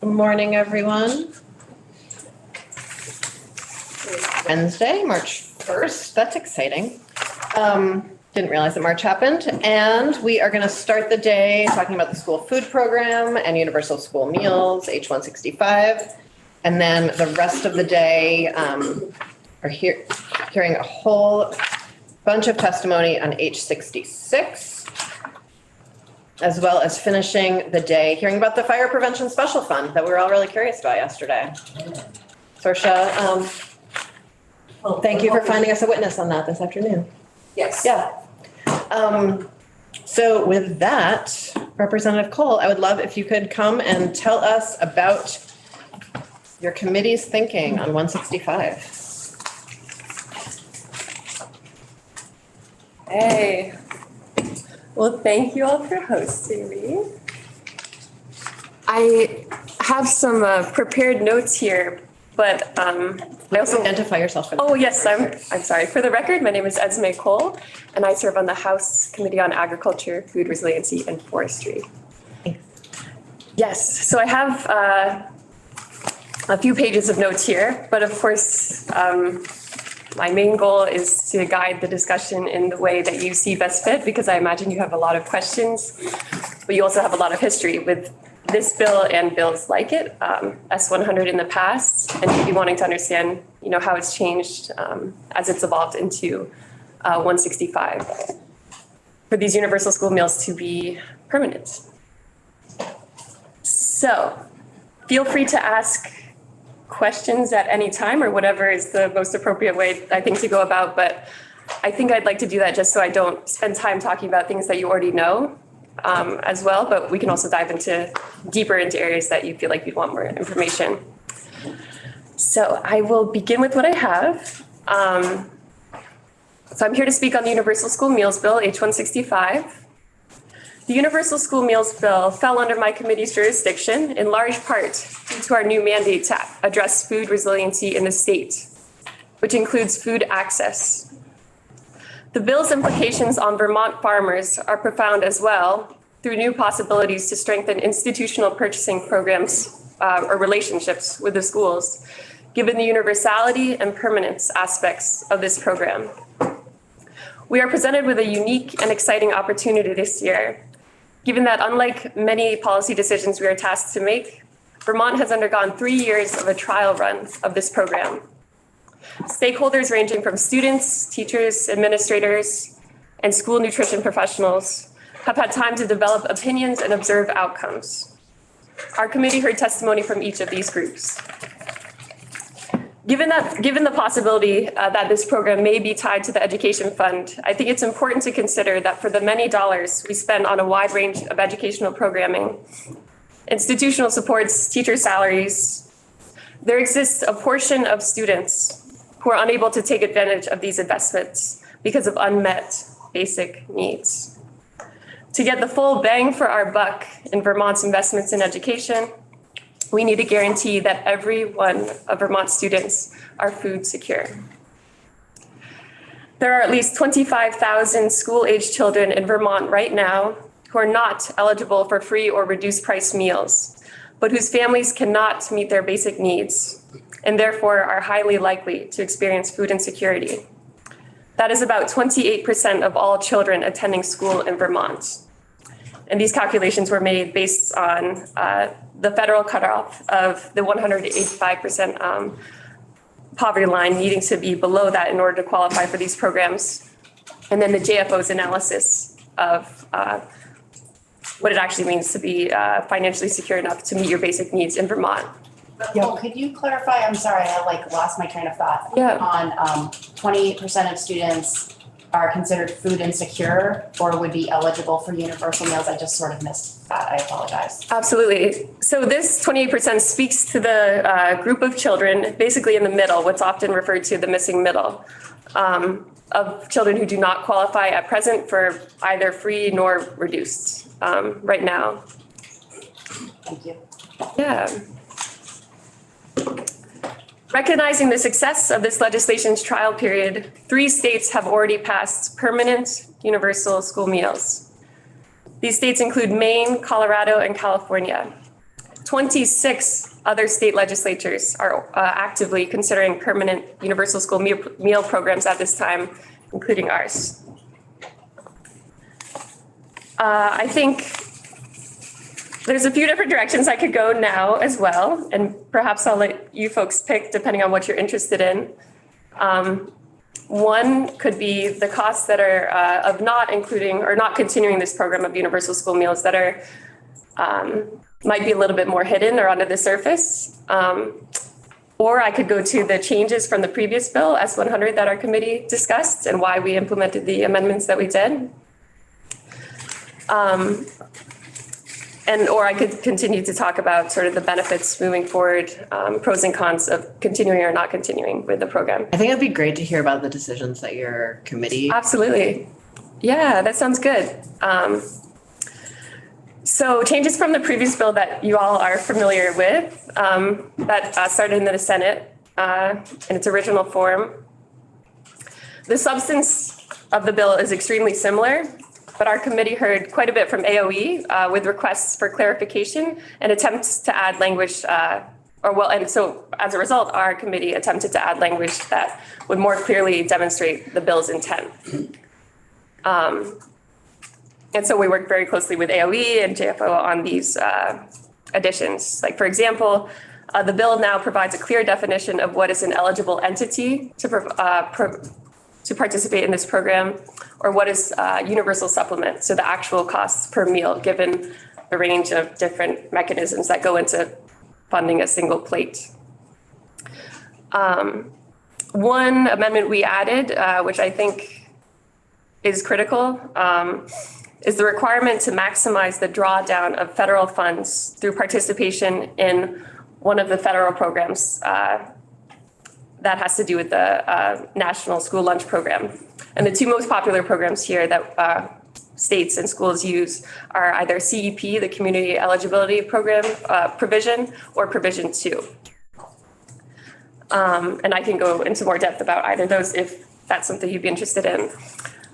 Good morning, everyone. Wednesday, March 1st. That's exciting. Didn't realize that March happened. And we are going to start the day talking about the school food program and universal school meals, H165. And then the rest of the day are hearing a whole bunch of testimony on H66, as well as finishing the day hearing about the fire prevention special fund that we were all really curious about yesterday. Sorsha, thank you for finding us a witness on that this afternoon. Yes. Yeah. So with that, Representative Cole, I would love if you could come and tell us about your committee's thinking on 165. Hey. Well, thank you all for hosting me. I have some prepared notes here, but I also Identify yourself. Oh yes, I'm sorry. For the record, my name is Esme Cole, and I serve on the House Committee on Agriculture, Food Resiliency, and Forestry. Yes, so I have a few pages of notes here, but of course, my main goal is to guide the discussion in the way that you see best fit, because I imagine you have a lot of questions, but you also have a lot of history with this bill and bills like it, S100 in the past, and you'd be wanting to understand, how it's changed as it's evolved into 165 for these universal school meals to be permanent. So feel free to ask questions at any time or whatever is the most appropriate way, I think, to go about. But I think I'd like to do that just so I don't spend time talking about things that you already know as well. But we can also dive deeper into areas that you feel like you'd want more information. So I will begin with what I have. So I'm here to speak on the Universal School Meals Bill, H165. The Universal School Meals Bill fell under my committee's jurisdiction in large part due to our new mandate to address food resiliency in the state, which includes food access. The bill's implications on Vermont farmers are profound as well, through new possibilities to strengthen institutional purchasing programs or relationships with the schools, given the universality and permanence aspects of this program. We are presented with a unique and exciting opportunity this year, given that unlike many policy decisions we are tasked to make, Vermont has undergone 3 years of a trial run of this program. Stakeholders ranging from students, teachers, administrators, and school nutrition professionals have had time to develop opinions and observe outcomes. Our committee heard testimony from each of these groups. Given the possibility that this program may be tied to the education fund, I think it's important to consider that for the many dollars we spend on a wide range of educational programming, institutional supports, teacher salaries, there exists a portion of students who are unable to take advantage of these investments because of unmet basic needs. To get the full bang for our buck in Vermont's investments in education, we need to guarantee that every one of Vermont's students are food secure. There are at least 25,000 school-aged children in Vermont right now who are not eligible for free or reduced price meals, but whose families cannot meet their basic needs and therefore are highly likely to experience food insecurity. That is about 28% of all children attending school in Vermont. And these calculations were made based on the federal cutoff of the 185% poverty line needing to be below that in order to qualify for these programs. And then the JFO's analysis of what it actually means to be financially secure enough to meet your basic needs in Vermont. Well, could you clarify? I'm sorry, I lost my train of thought. Yeah. On 28% of students are considered food insecure or would be eligible for universal meals. I just sort of missed that. I apologize. Absolutely. So this 28% speaks to the group of children, basically in the middle, what's often referred to the missing middle, of children who do not qualify at present for either free nor reduced right now. Thank you. Yeah. Recognizing the success of this legislation's trial period, 3 states have already passed permanent universal school meals. These states include Maine, Colorado, and California. 26 other state legislatures are actively considering permanent universal school meal programs at this time, including ours. I think there's a few different directions I could go now as well, and perhaps I'll let you folks pick depending on what you're interested in. One could be the costs that are of not including or not continuing this program of universal school meals that are might be a little bit more hidden or under the surface. Or I could go to the changes from the previous bill, S100, that our committee discussed and why we implemented the amendments that we did. Or I could continue to talk about sort of the benefits moving forward, pros and cons of continuing or not continuing with the program. I think it'd be great to hear about the decisions that your committee. Absolutely. Yeah, that sounds good. So changes from the previous bill that you all are familiar with, that started in the Senate in its original form. The substance of the bill is extremely similar, but our committee heard quite a bit from AOE with requests for clarification and attempts to add language, and so as a result, our committee attempted to add language that would more clearly demonstrate the bill's intent. And so we worked very closely with AOE and JFO on these additions. Like, for example, the bill now provides a clear definition of what is an eligible entity to participate in this program, or what is universal supplement, so the actual costs per meal, given the range of different mechanisms that go into funding a single plate. One amendment we added, which I think is critical, is the requirement to maximize the drawdown of federal funds through participation in one of the federal programs that has to do with the National School Lunch Program. And the two most popular programs here that states and schools use are either CEP, the Community Eligibility Program provision, or Provision 2. And I can go into more depth about either of those if that's something you'd be interested in.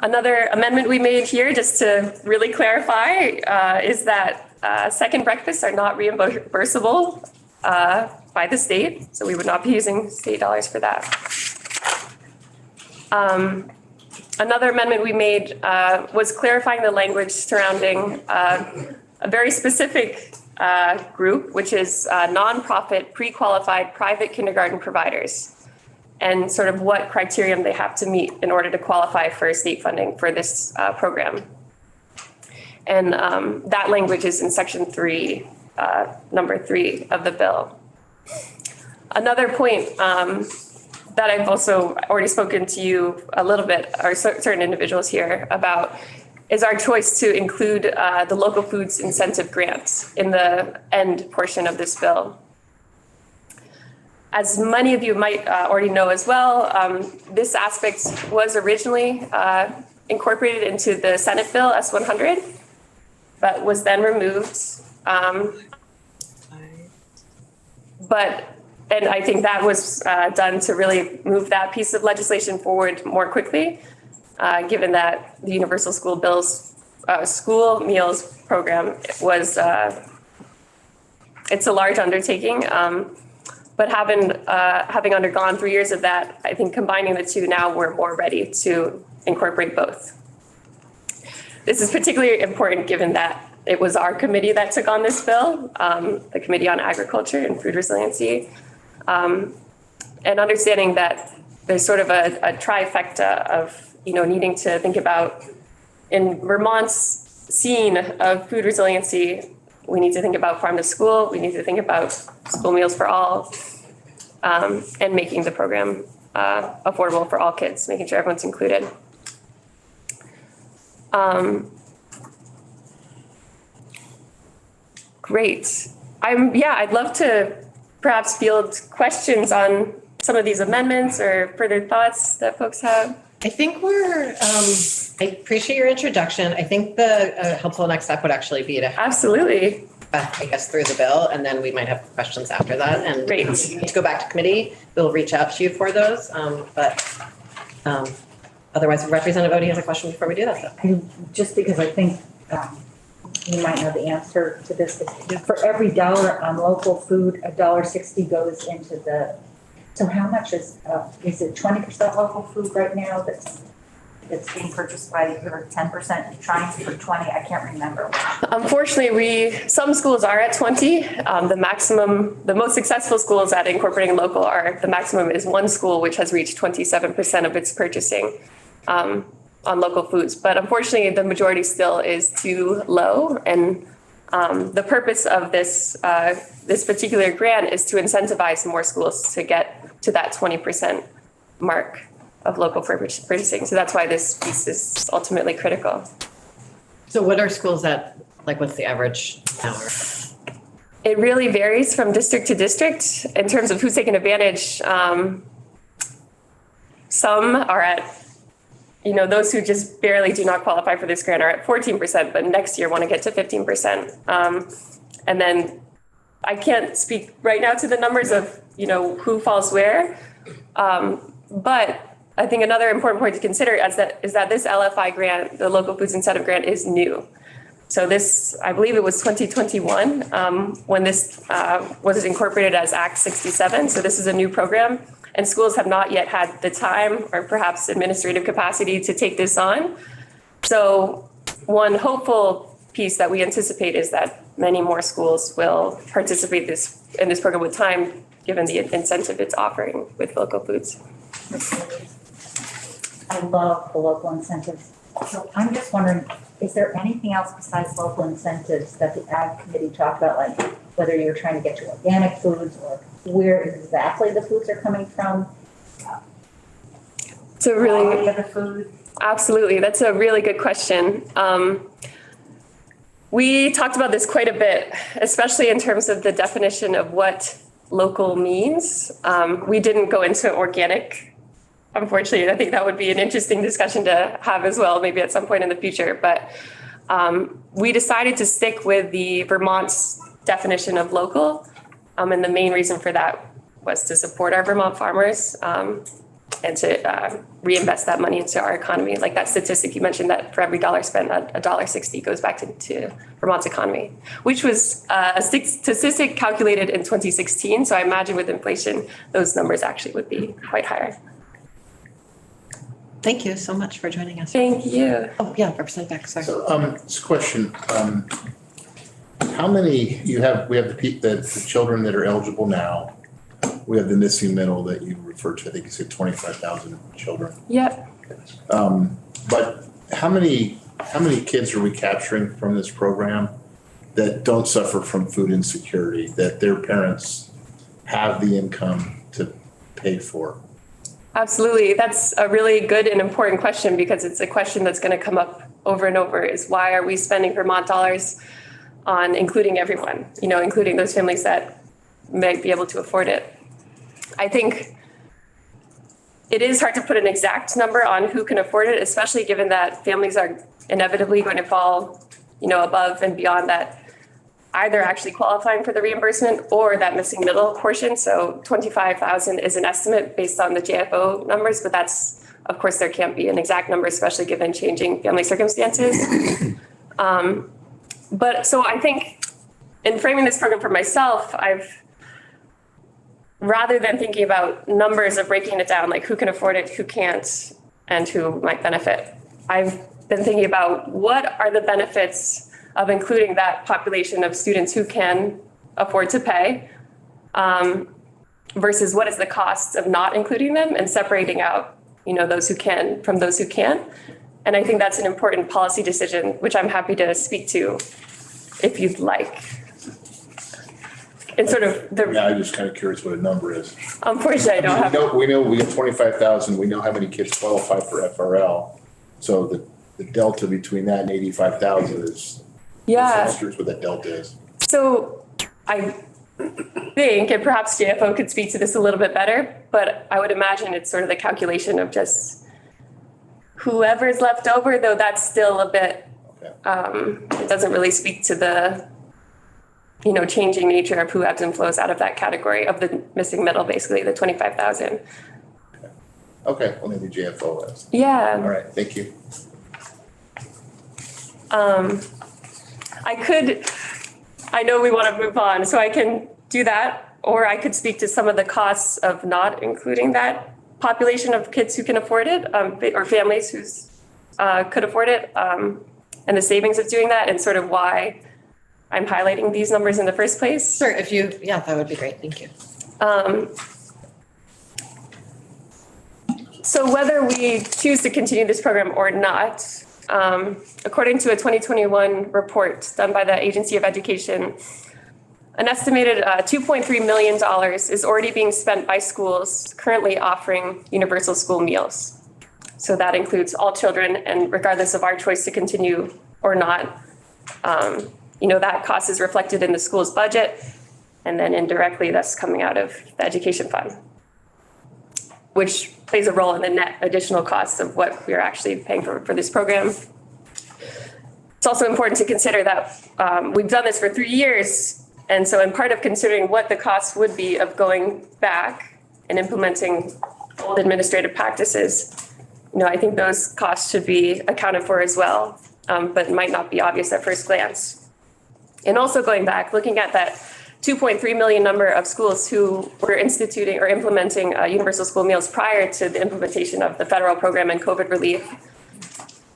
Another amendment we made here, just to really clarify, is that second breakfasts are not reimbursable by the state, so we would not be using state dollars for that. Another amendment we made was clarifying the language surrounding a very specific group, which is nonprofit pre-qualified private kindergarten providers, and sort of what criterion they have to meet in order to qualify for state funding for this program. And that language is in section 3, number 3 of the bill. Another point that I've also already spoken to you a little bit, or certain individuals here about, is our choice to include the local foods incentive grants in the end portion of this bill. As many of you might already know as well, this aspect was originally incorporated into the Senate bill S100, but was then removed. And I think that was done to really move that piece of legislation forward more quickly, given that the Universal School Meals program was, it's a large undertaking. But having undergone 3 years of that, I think combining the two, now we're more ready to incorporate both. This is particularly important given that it was our committee that took on this bill, the Committee on Agriculture and Food Resiliency, and understanding that there's sort of a trifecta of, needing to think about, in Vermont's scene of food resiliency, we need to think about farm to school, we need to think about school meals for all, and making the program affordable for all kids, making sure everyone's included. Great. I'd love to perhaps field questions on some of these amendments or further thoughts that folks have. I think I appreciate your introduction. I think the helpful next step would actually be to Absolutely. I guess through the bill, and then we might have questions after that. And Great. To go back to committee, we'll reach out to you for those. Otherwise, Representative Odie has a question before we do that. Just because I think you might know the answer to this, is for every dollar on local food, $1.60 goes into the, so how much is it 20% local food right now that's being purchased by, or 10% trying for 20? I can't remember. Unfortunately, some schools are at 20. The most successful schools at incorporating local the maximum is one school, which has reached 27% of its purchasing on local foods. But unfortunately, the majority still is too low. And the purpose of this particular grant is to incentivize more schools to get to that 20% mark of local purchasing. So that's why this piece is ultimately critical. So what are schools at, like, what's the average hour? It really varies from district to district in terms of who's taking advantage. Some are at, those who just barely do not qualify for this grant are at 14%, but next year want to get to 15%. And then I can't speak right now to the numbers of, who falls where. But I think another important point to consider is that this LFI grant, the Local Foods Incentive Grant, is new. So this, I believe it was 2021 when this was incorporated as Act 67. So this is a new program, and schools have not yet had the time or perhaps administrative capacity to take this on. So one hopeful piece that we anticipate is that many more schools will participate in this program with time, given the incentive it's offering with local foods. I love the local incentives. So I'm just wondering, is there anything else besides local incentives that the Ag Committee talked about, like whether you're trying to get to organic foods or where exactly the foods are coming from? So Quality of the food? Absolutely. That's a really good question. We talked about this quite a bit, especially in terms of the definition of what local means. We didn't go into organic. Unfortunately, I think that would be an interesting discussion to have as well, maybe at some point in the future. But we decided to stick with the Vermont's definition of local. And the main reason for that was to support our Vermont farmers and to reinvest that money into our economy. Like that statistic you mentioned, that for every dollar spent, $1.60 goes back to Vermont's economy, which was a statistic calculated in 2016. So I imagine with inflation, those numbers actually would be quite higher. Thank you so much for joining us. Thank you. Oh, yeah, Representative Beck, sorry. So, this question, how many, we have the children that are eligible now. We have the missing middle that you referred to, I think you said 25,000 children. Yep. But how many kids are we capturing from this program that don't suffer from food insecurity, that their parents have the income to pay for? Absolutely. That's a really good and important question, because it's a question that's going to come up over and over, is why are we spending Vermont dollars on including everyone, including those families that may be able to afford it. I think it is hard to put an exact number on who can afford it, especially given that families are inevitably going to fall, above and beyond that, either actually qualifying for the reimbursement or that missing middle portion. So 25,000 is an estimate based on the JFO numbers, but that's, of course, there can't be an exact number, especially given changing family circumstances. But so I think in framing this program for myself, rather than thinking about numbers of breaking it down, like who can afford it, who can't, and who might benefit, I've been thinking about what are the benefits of including that population of students who can afford to pay versus what is the cost of not including them, and separating out, those who can from those who can't. And I think that's an important policy decision, which I'm happy to speak to if you'd like. And sort of Yeah, I'm just kind of curious what a number is. Unfortunately, I don't have. We know we got 25,000. We know how many kids qualify for FRL. So the delta between that and 85,000 is. Yeah. I'm curious what that delta is. So I think, and perhaps JFO could speak to this a little bit better, but I would imagine it's sort of the calculation of just whoever's left over, though that's still a bit, it doesn't really speak to the, changing nature of who ebbs and flows out of that category of the missing middle, basically the 25,000. Okay, well, maybe JFO is. Yeah. All right, thank you. I know we want to move on, so I can do that, or I could speak to some of the costs of not including that population of kids who can afford it, or families who could afford it, and the savings of doing that, and sort of why I'm highlighting these numbers in the first place. Sure, yeah, that would be great. Thank you. So whether we choose to continue this program or not, according to a 2021 report done by the Agency of Education, an estimated $2.3 million is already being spent by schools currently offering universal school meals. So that includes all children, and regardless of our choice to continue or not, that cost is reflected in the school's budget, and then indirectly that's coming out of the education fund, which plays a role in the net additional costs of what we're actually paying for this program. It's also important to consider that we've done this for 3 years. And so in part of considering what the cost would be of going back and implementing old administrative practices, I think those costs should be accounted for as well, but might not be obvious at first glance. And also going back, looking at that 2.3 million number of schools who were instituting or implementing universal school meals prior to the implementation of the federal program and COVID relief.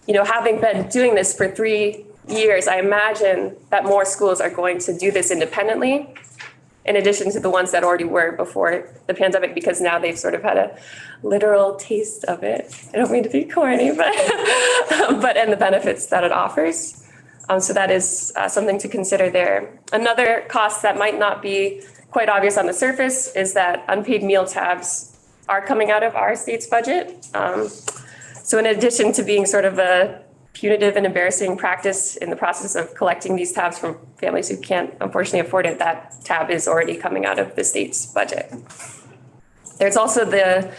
Having been doing this for 3 years, I imagine that more schools are going to do this independently, in addition to the ones that already were before the pandemic, because now they've sort of had a literal taste of it. I don't mean to be corny, but and the benefits that it offers. So that is something to consider there. Another cost that might not be quite obvious on the surface is that unpaid meal tabs are coming out of our state's budget. So in addition to being sort of a punitive and embarrassing practice in the process of collecting these tabs from families who can't unfortunately afford it, that tab is already coming out of the state's budget. There's also the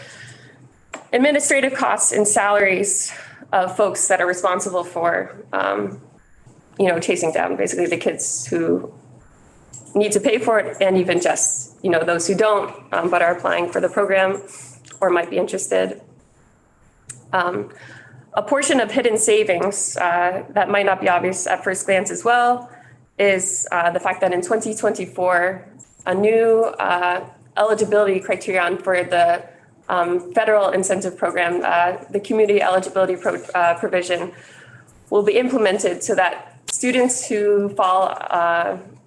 administrative costs and salaries of folks that are responsible for chasing down basically the kids who need to pay for it, and even just, those who don't, but are applying for the program or might be interested. A portion of hidden savings that might not be obvious at first glance as well is the fact that in 2024, a new eligibility criterion for the federal incentive program, the community eligibility provision, will be implemented so that students who fall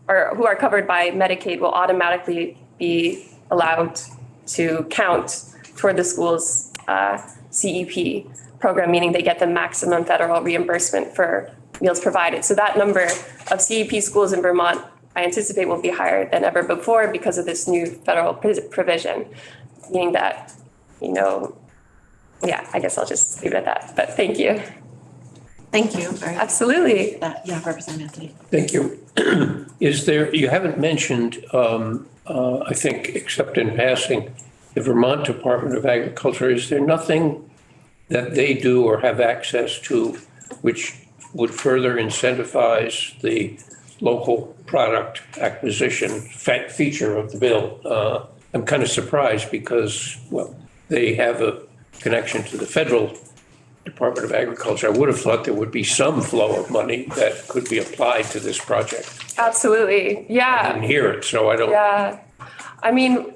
or who are covered by Medicaid will automatically be allowed to count toward the school's CEP program, meaning they get the maximum federal reimbursement for meals provided. So that number of CEP schools in Vermont, I anticipate, will be higher than ever before because of this new federal provision, meaning that, I guess I'll just leave it at that. But thank you. Thank you. Absolutely. Representative Anthony. Thank you. You haven't mentioned, I think, except in passing, the Vermont Department of Agriculture. Is there nothing that they do or have access to which would further incentivize the local product acquisition feature of the bill? I'm kind of surprised because, they have a connection to the federal Department of Agriculture. I would have thought there would be some flow of money that could be applied to this project. Absolutely. Yeah. I didn't hear it, so I don't. Yeah. I mean,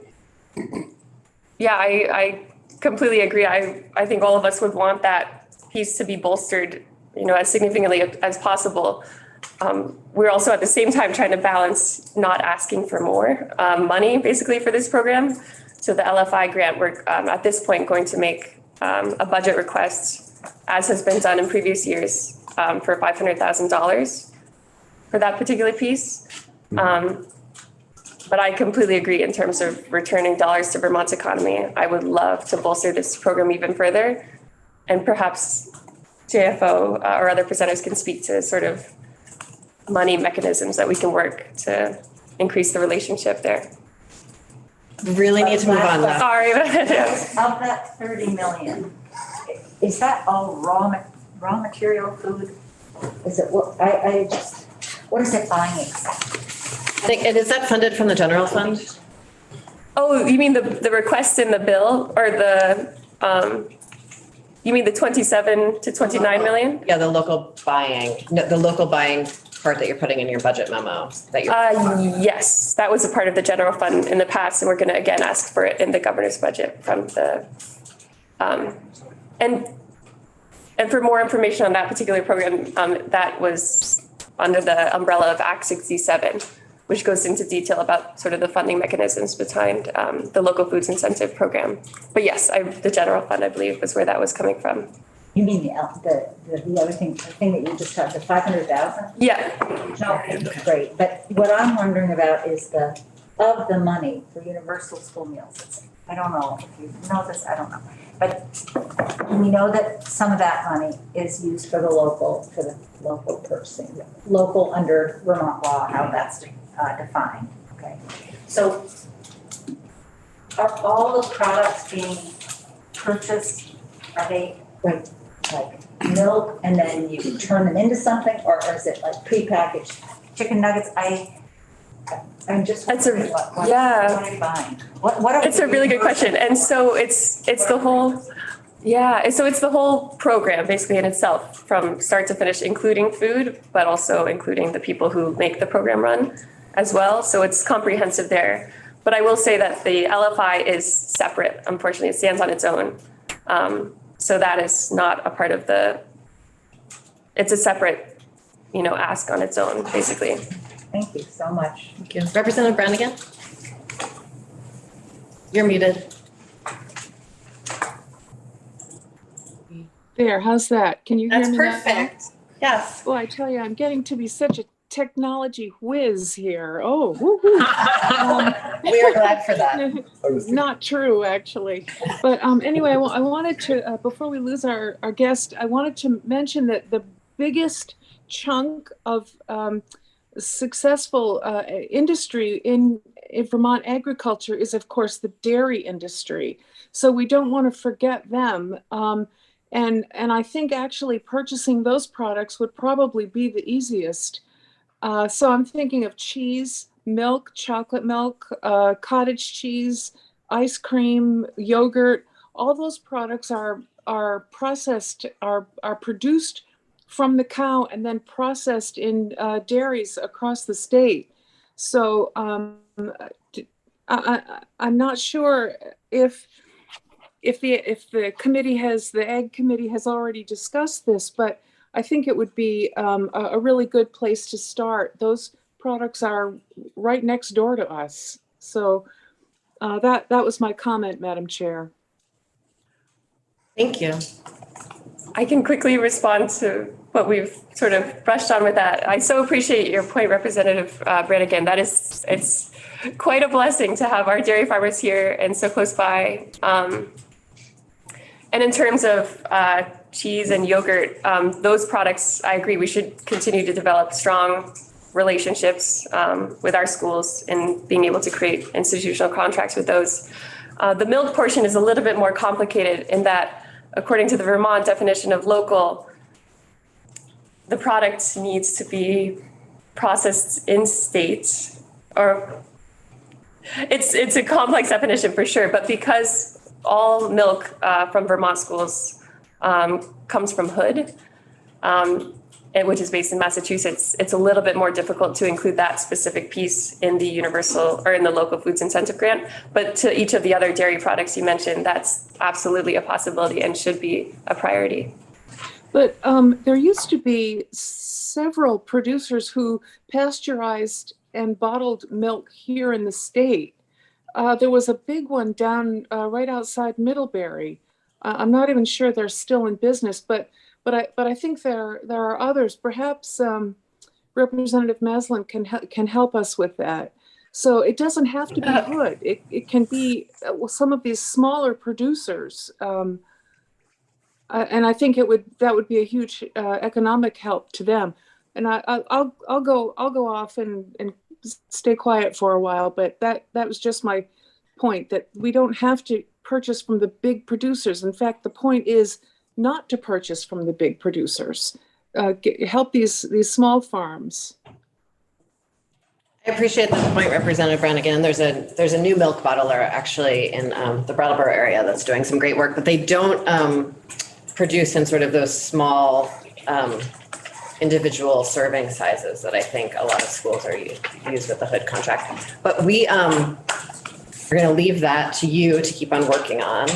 I completely agree. I think all of us would want that piece to be bolstered, as significantly as possible. We're also at the same time trying to balance not asking for more money, basically, for this program. So the LFI grant, we're at this point going to make a budget request, as has been done in previous years, for $500,000 for that particular piece. But I completely agree in terms of returning dollars to Vermont's economy. I would love to bolster this program even further. And perhaps JFO or other presenters can speak to sort of money mechanisms that we can work to increase the relationship there. Really need to move on though. Sorry. Of that 30 million, is that all raw material food? Is it, what is it buying exactly? Is that funded from the general fund? Oh, you mean the request in the bill, or you mean the 27 to 29 million? Yeah, the local buying part that you're putting in your budget memo that you're. Yes, that was a part of the general fund in the past, and we're going to again ask for it in the governor's budget from the, and for more information on that particular program, that was under the umbrella of Act 67, which goes into detail about sort of the funding mechanisms behind the local foods incentive program. But yes, the general fund, I believe, was where that was coming from. You mean the other thing, the thing that you just talked, the 500,000? Yeah. No, great, but what I'm wondering about is of the money for universal school meals. I don't know if you know this, I don't know. But we know that some of that money is used for the local person, local under Vermont law, how that's defined, okay? So are all the products being purchased, are they like milk and then you can turn them into something, or is it like prepackaged chicken nuggets? I'm just wondering what are you buying? What are It's a really good question. And so it's the whole, so it's the whole program basically in itself from start to finish, including food, but also including the people who make the program run as well. So it's comprehensive there. But I will say that the LFI is separate. Unfortunately, it stands on its own. So that is not a part of it's a separate, ask on its own, basically. Thank you so much. Thank you. Representative Brannigan? You're muted. There, how's that? Can you hear That's me now? perfect. Yes. Well, I tell you, I'm getting to be such a technology whiz here. Oh, woo-hoo. We are glad for that. Not true, actually. But anyway, I wanted to, before we lose our guest, I wanted to mention that the biggest chunk of successful industry in Vermont agriculture is, of course, the dairy industry. So we don't want to forget them. And I think actually purchasing those products would probably be the easiest. So I'm thinking of cheese, milk, chocolate milk, cottage cheese, ice cream, yogurt. All those products are processed, are produced from the cow and then processed in dairies across the state. So I'm not sure if the committee the Ag Committee has already discussed this, but I think it would be a really good place to start. Those products are right next door to us. So that was my comment, Madam Chair. Thank you. I can quickly respond to what we've sort of brushed on with that. I so appreciate your point, Representative Brannigan. It's quite a blessing to have our dairy farmers here and so close by. And in terms of cheese and yogurt, those products, I agree, we should continue to develop strong relationships with our schools and being able to create institutional contracts with those. The milk portion is a little bit more complicated in that, according to the Vermont definition of local, the product needs to be processed in state, or it's a complex definition for sure, but because all milk from Vermont schools comes from Hood, which is based in Massachusetts, it's a little bit more difficult to include that specific piece in the universal or in the local foods incentive grant. But to each of the other dairy products you mentioned, that's absolutely a possibility and should be a priority. But there used to be several producers who pasteurized and bottled milk here in the state. There was a big one down right outside Middlebury. I'm not even sure they're still in business, but I think there are others. Perhaps Representative Maslin can help us with that. So it doesn't have to be Hood. It can be some of these smaller producers. And I think that would be a huge economic help to them. And I'll go off and stay quiet for a while. But that was just my point, that we don't have to purchase from the big producers. In fact, the point is not to purchase from the big producers. Help these small farms. I appreciate the point, Representative Brannigan. There's a new milk bottler actually in the Brattleboro area that's doing some great work, but they don't produce in sort of those small individual serving sizes that I think a lot of schools are used with the hood contract. But we're going to leave that to you to keep on working on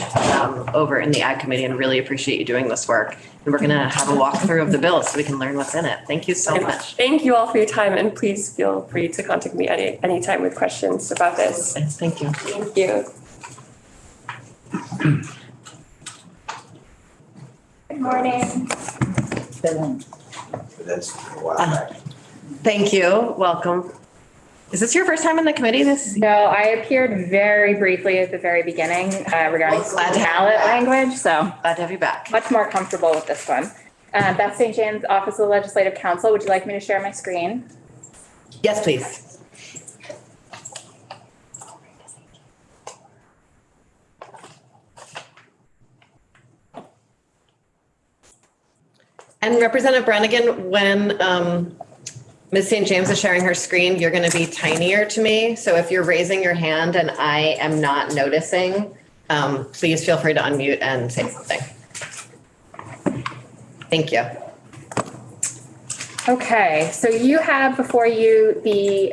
over in the Ag Committee, and really appreciate you doing this work. And we're going to have a walkthrough of the bill so we can learn what's in it. Thank you so much. Thank you all for your time, and please feel free to contact me anytime with questions about this. Thank you. Thank you. Good morning. That's a while back. Thank you. Welcome. Is this your first time in the committee? No, I appeared very briefly at the very beginning regarding Glad to have ballot you back. language, so Glad to have you back. much more comfortable with this one. Beth St. James, Office of the Legislative Counsel. Would you like me to share my screen? Yes, please. And Representative Brannigan, when Ms. St. James is sharing her screen, you're going to be tinier to me. So if you're raising your hand and I am not noticing, please feel free to unmute and say something. Thank you. Okay, so you have before you the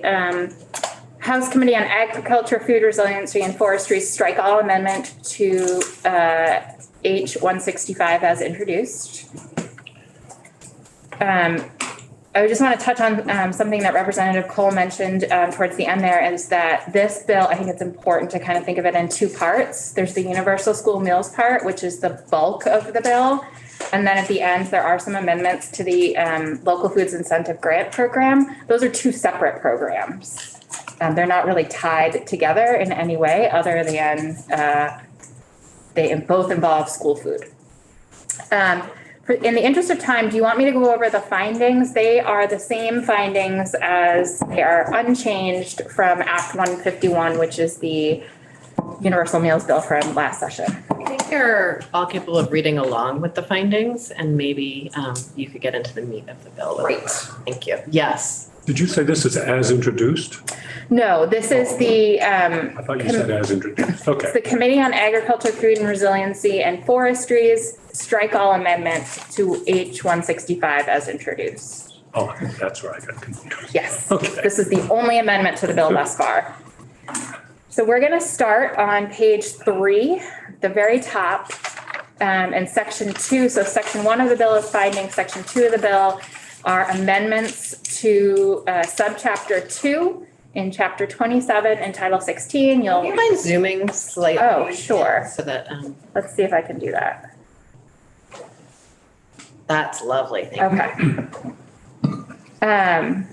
House Committee on Agriculture, Food Resiliency and Forestry strike all amendment to H 165 as introduced. I just want to touch on something that Representative Cole mentioned towards the end there, is that this bill, I think it's important to kind of think of it in two parts. There's the universal school meals part, which is the bulk of the bill. And then at the end, there are some amendments to the local foods incentive grant program. Those are two separate programs. They're not really tied together in any way other than they both involve school food. In the interest of time, do you want me to go over the findings? They are the same findings as they are unchanged from Act 151, which is the universal meals bill from last session. I think you're all capable of reading along with the findings, and maybe you could get into the meat of the bill. Great. Thank you. Yes. Did you say this is as introduced? No, this is the I thought you said as introduced. Okay. it's the Committee on Agriculture, Food and Resiliency and Forestry's strike all amendment to H 165 as introduced. Oh, I think that's where I got confused. Yes. Okay. This is the only amendment to the bill thus far. So we're going to start on page 3, the very top, and section 2. So section 1 of the bill is findings. Section 2 of the bill are amendments to subchapter 2 in chapter 27 and title 16. Do you mind zooming slightly? Oh, sure. So that, Let's see if I can do that. that's lovely. Thank you. Okay.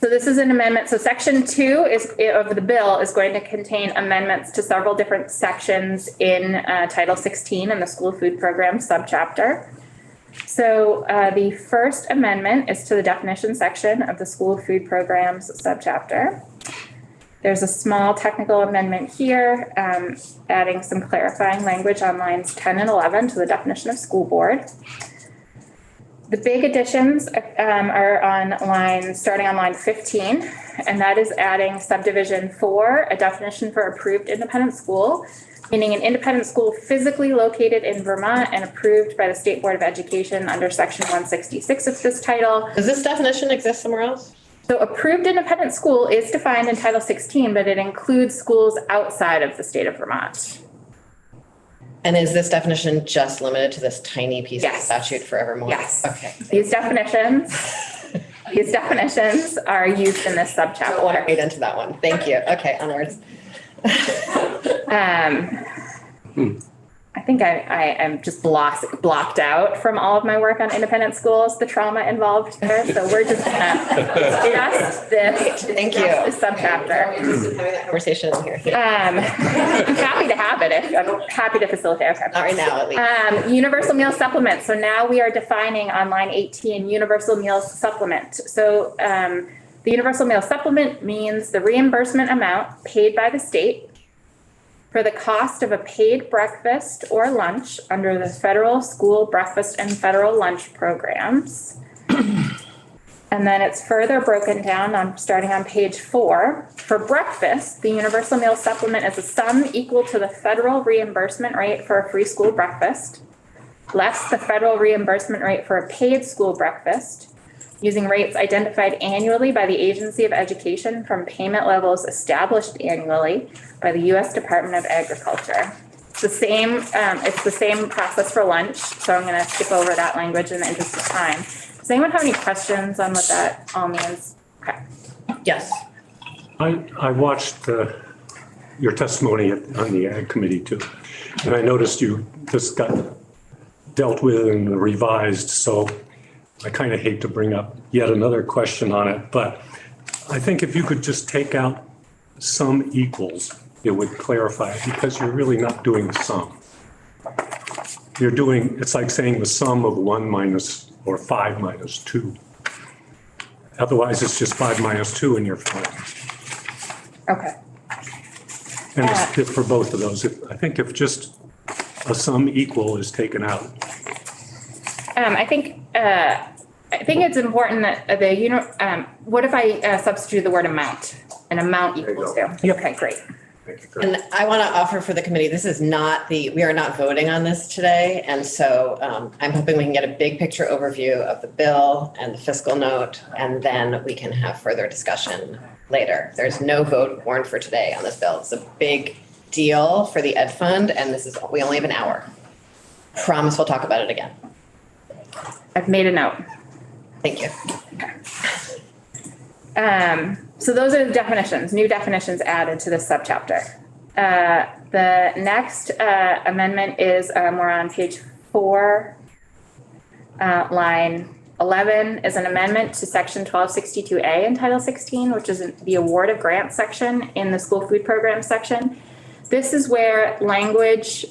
So this is an amendment. So section 2 of the bill is going to contain amendments to several different sections in title 16 in the school food program subchapter. So the first amendment is to the definition section of the school food programs subchapter. There's a small technical amendment here, adding some clarifying language on lines 10 and 11 to the definition of school board. The big additions are starting on line 15, and that is adding subdivision 4, a definition for approved independent school, meaning an independent school physically located in Vermont and approved by the State Board of Education under section 166 of this title. Does this definition exist somewhere else? So approved independent school is defined in Title 16, but it includes schools outside of the state of Vermont. And is this definition just limited to this tiny piece of Yes. statute forevermore? Yes. Okay. These definitions are used in this I want to subchapter. read into that one. Thank you. Okay, onwards. I think I am just blocked out from all of my work on independent schools, the trauma involved there. So we're just gonna just this. Thank you. This subchapter. Having that conversation in here. I'm happy to have it. I'm happy to facilitate. Okay. Not right now, at least. Universal meal supplement. So now we are defining on line 18, universal meal supplement. So the universal meal supplement means the reimbursement amount paid by the state for the cost of a paid breakfast or lunch under the federal school breakfast and federal lunch programs. And then it's further broken down starting on page 4. For breakfast, the universal meal supplement is a sum equal to the federal reimbursement rate for a free school breakfast. less the federal reimbursement rate for a paid school breakfast, using rates identified annually by the Agency of Education from payment levels established annually by the U.S. Department of Agriculture. It's the same process for lunch, so I'm gonna skip over that language in the interest of time. Does anyone have any questions on what that all means? Okay. Yes. I watched your testimony on the Ag Committee too, and I noticed this got dealt with and revised, so I kind of hate to bring up yet another question on it, but I think if you could just take out sum equals, it would clarify it, because you're really not doing the sum. It's like saying the sum of 1 minus or 5 minus 2. Otherwise, it's just 5 minus 2 and you're fine. Okay. And it's for both of those. I think if just a sum equal is taken out. I think it's important that what if I substitute the word amount? An amount equals to. Okay, great. And I want to offer for the committee, we are not voting on this today. And so I'm hoping we can get a big picture overview of the bill and the fiscal note, and then we can have further discussion later. There's no vote warned for today on this bill. It's a big deal for the Ed Fund, and we only have an hour. Promise we'll talk about it again. I've made a note. Thank you. So those are the definitions, new definitions added to this subchapter. The next amendment is, we're on page 4, line 11, is an amendment to section 1262A in Title 16, which is the award of grants section in the school food program section. This is where language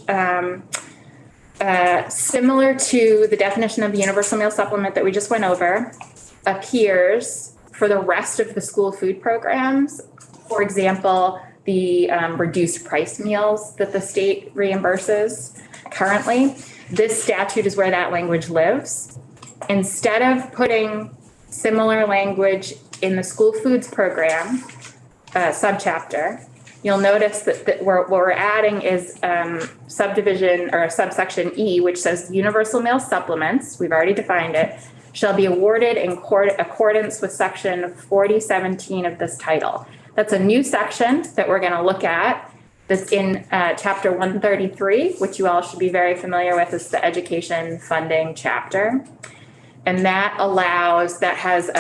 similar to the definition of the universal meal supplement that we just went over appears for the rest of the school food programs. For example, the reduced price meals that the state reimburses currently. This statute is where that language lives. Instead of putting similar language in the school foods program subchapter, you'll notice that what we're adding is subdivision or subsection E, which says universal meal supplements, we've already defined it, shall be awarded in accordance with section 4017 of this title. That's a new section that we're going to look at that's in chapter 133, which you all should be very familiar with. It's the education funding chapter. And that has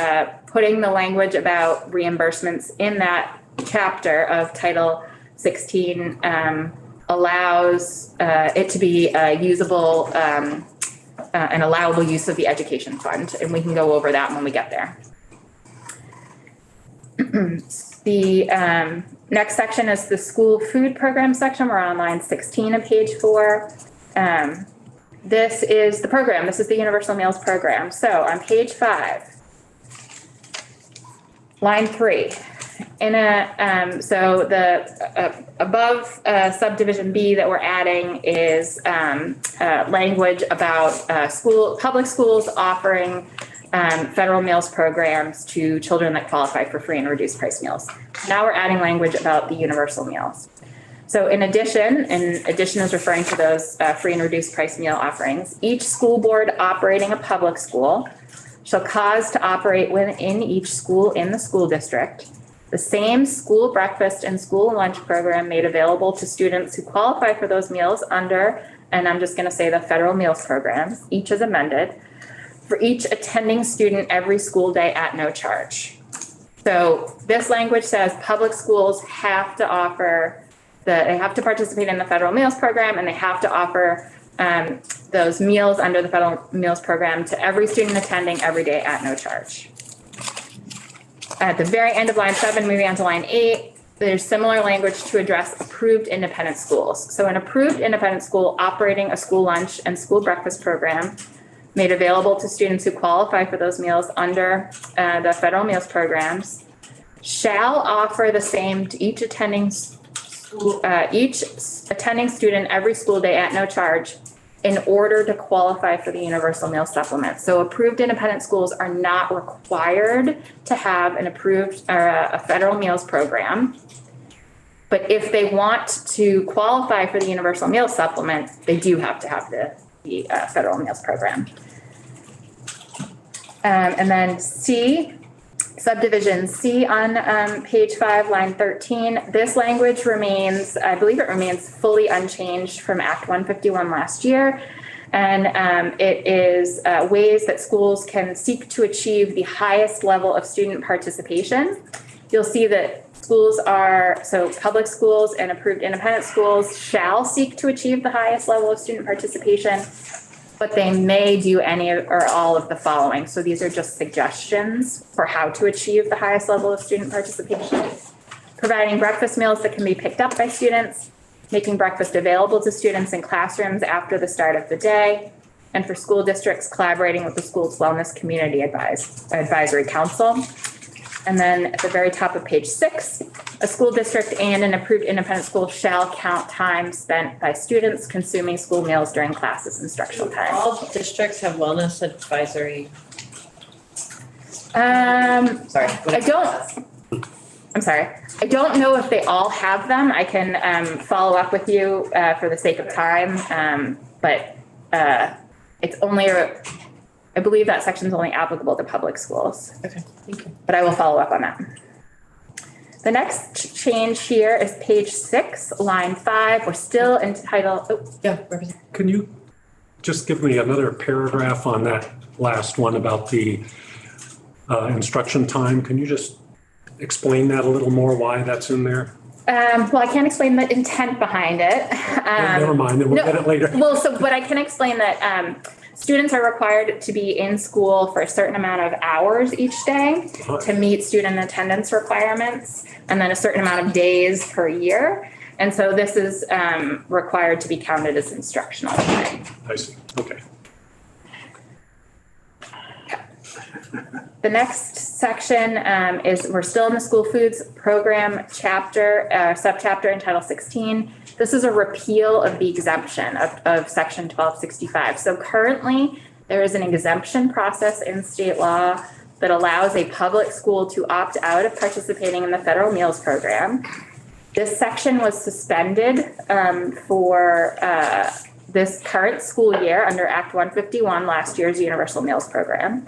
putting the language about reimbursements in that chapter of Title 16 allows it to be usable an allowable use of the education fund, and we can go over that when we get there. The next section is the school food program section. We're on line 16 of page 4. This is the program. This is the Universal Meals Program. So on page 5, line 3. So the above subdivision B that we're adding is language about public schools offering federal meals programs to children that qualify for free and reduced price meals. Now we're adding language about the universal meals. So in addition is referring to those free and reduced price meal offerings. Each school board operating a public school shall cause to operate within each school in the school district the same school breakfast and school lunch program made available to students who qualify for those meals under, and I'm just going to say the federal meals programs, each is amended, for each attending student every school day at no charge. So this language says public schools have to they have to participate in the federal meals program, and they have to offer those meals under the federal meals program to every student attending every day at no charge. At the very end of line 7, moving on to line 8, there's similar language to address approved independent schools. So an approved independent school operating a school lunch and school breakfast program made available to students who qualify for those meals under the federal meals programs shall offer the same to each attending student every school day at no charge in order to qualify for the universal meal supplement. So approved independent schools are not required to have an approved or a federal meals program. But if they want to qualify for the universal meal supplement, they do have to have the the federal meals program. And then C, subdivision C on page 5, line 13. This language remains, I believe it remains fully unchanged from Act 151 last year. And it is ways that schools can seek to achieve the highest level of student participation. You'll see that schools are, so public schools and approved independent schools shall seek to achieve the highest level of student participation, but they may do any or all of the following. So these are just suggestions for how to achieve the highest level of student participation. Providing breakfast meals that can be picked up by students, making breakfast available to students in classrooms after the start of the day, and for school districts, collaborating with the school's wellness community advisory council. And then at the very top of page 6, a school district and an approved independent school shall count time spent by students consuming school meals during classes instructional time. All districts have wellness advisory. Sorry, I'm sorry. I don't know if they all have them. I can follow up with you for the sake of time, but it's only, I believe that section is only applicable to public schools. Okay, thank you. But I will follow up on that. The next change here is page 6, line 5. We're still entitled. Can you just give me another paragraph on that last one about the instruction time? Can you just explain that a little more, why that's in there? Well, I can't explain the intent behind it. Never mind, then we'll get it later. Well, but I can explain that students are required to be in school for a certain amount of hours each day to meet student attendance requirements, and then a certain amount of days per year. And so this is required to be counted as instructional time. I see, okay. The next section is, we're still in the school foods program chapter, subchapter in Title 16. This is a repeal of the exemption of section 1265. So currently there is an exemption process in state law that allows a public school to opt out of participating in the federal meals program. This section was suspended for this current school year under Act 151, last year's universal meals program.